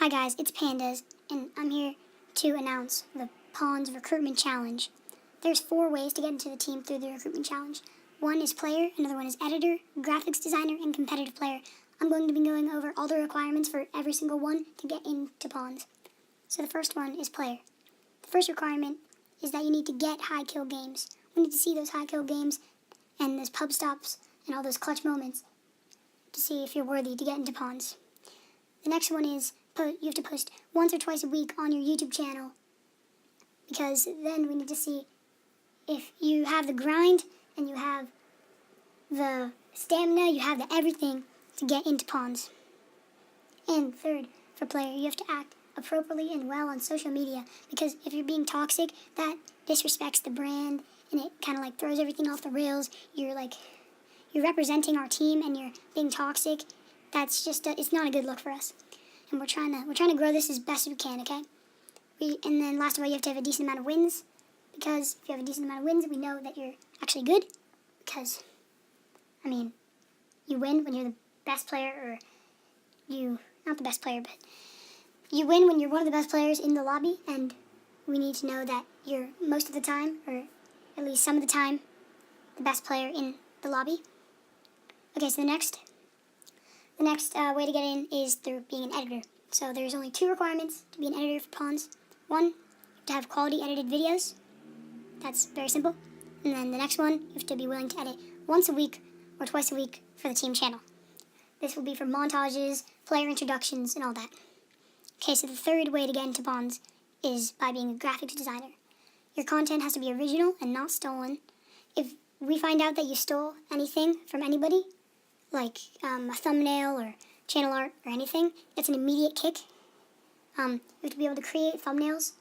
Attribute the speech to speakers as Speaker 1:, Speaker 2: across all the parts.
Speaker 1: Hi guys, it's Pandas, and I'm here to announce the Pawns Recruitment Challenge. There's 4 ways to get into the team through the Recruitment Challenge. One is player, another one is editor, graphics designer, and competitive player. I'm going to be going over all the requirements for every single one to get into Pawns. So the first one is player. The first requirement is that you need to get high kill games. We need to see those high kill games and those pub stops and all those clutch moments to see if you're worthy to get into Pawns. The next one is you have to post once or twice a week on your YouTube channel, because then we need to see if you have the grind and you have the stamina, you have the everything to get into Pawns. And third, for player, you have to act appropriately and well on social media, because if you're being toxic, that disrespects the brand and it kind of like throws everything off the rails. You're representing our team and you're being toxic. That's just it's not a good look for us. And we're trying to grow this as best as we can, okay? And then last of all, you have to have a decent amount of wins, because if you have a decent amount of wins, we know that you're actually good, because, I mean, you win when you're the best player, or not the best player, but you win when you're one of the best players in the lobby, and we need to know that you're most of the time, or at least some of the time, the best player in the lobby. Okay, so the next way to get in is through being an editor. So there's only 2 requirements to be an editor for Pawns. One, you have to have quality edited videos. That's very simple. And then the next one, you have to be willing to edit once a week or twice a week for the team channel. This will be for montages, player introductions, and all that. Okay, so the third way to get into Pawns is by being a graphics designer. Your content has to be original and not stolen. If we find out that you stole anything from anybody, like a thumbnail or channel art or anything, it's an immediate kick. You have to be able to create thumbnails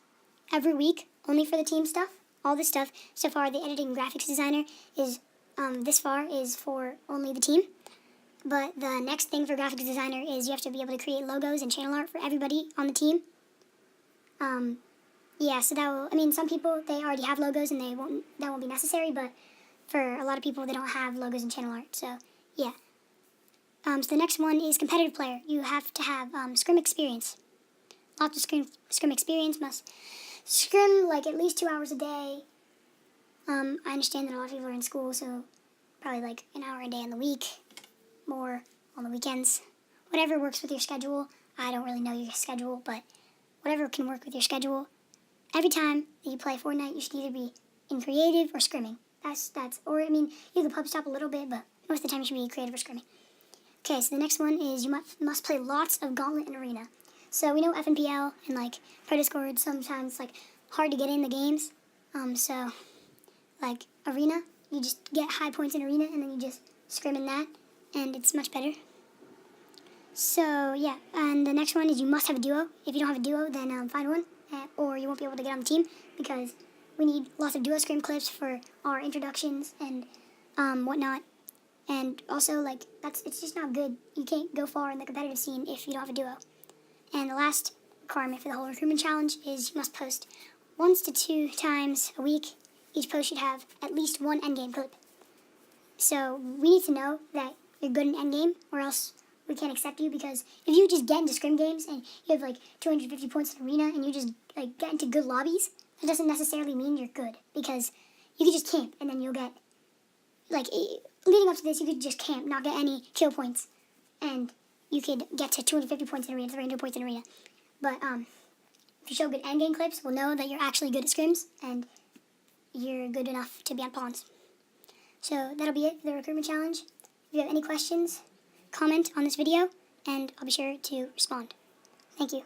Speaker 1: every week, only for the team stuff. All this stuff, so far the editing and graphics designer is, this far is for only the team. But the next thing for graphics designer is you have to be able to create logos and channel art for everybody on the team. Yeah, so that will, I mean, some people, they already have logos and that won't be necessary, but for a lot of people, they don't have logos and channel art, so yeah. So the next one is competitive player. You have to have scrim experience. Lots of scrim experience. Must scrim like at least 2 hours a day. I understand that a lot of people are in school, so probably like an hour a day in the week, more on the weekends. Whatever works with your schedule. I don't really know your schedule, but whatever can work with your schedule. Every time that you play Fortnite, you should either be in creative or scrimming. Or I mean, you can pub stop a little bit, but most of the time you should be creative or scrimming. Okay, so the next one is you must play lots of Gauntlet and Arena. So we know FNPL and like Pro Discord sometimes like hard to get in the games. So like Arena, you just get high points in Arena and then you just scrim in that, and it's much better. So yeah, and the next one is you must have a duo. If you don't have a duo, then find one, or you won't be able to get on the team, because we need lots of duo scrim clips for our introductions and whatnot. And also, like, it's just not good. You can't go far in the competitive scene if you don't have a duo. And the last requirement for the whole recruitment challenge is you must post 1 to 2 times a week. Each post should have at least 1 endgame clip. So we need to know that you're good in endgame, or else we can't accept you, because if you just get into scrim games and you have like 250 points in arena and you just like get into good lobbies, that doesn't necessarily mean you're good, because you could just camp and then you'll get, like, leading up to this, you could just camp, not get any kill points, and you could get to 250 points in arena, 300 points in arena. But if you show good endgame clips, we'll know that you're actually good at scrims, and you're good enough to be on Pawns. So that'll be it for the recruitment challenge. If you have any questions, comment on this video, and I'll be sure to respond. Thank you.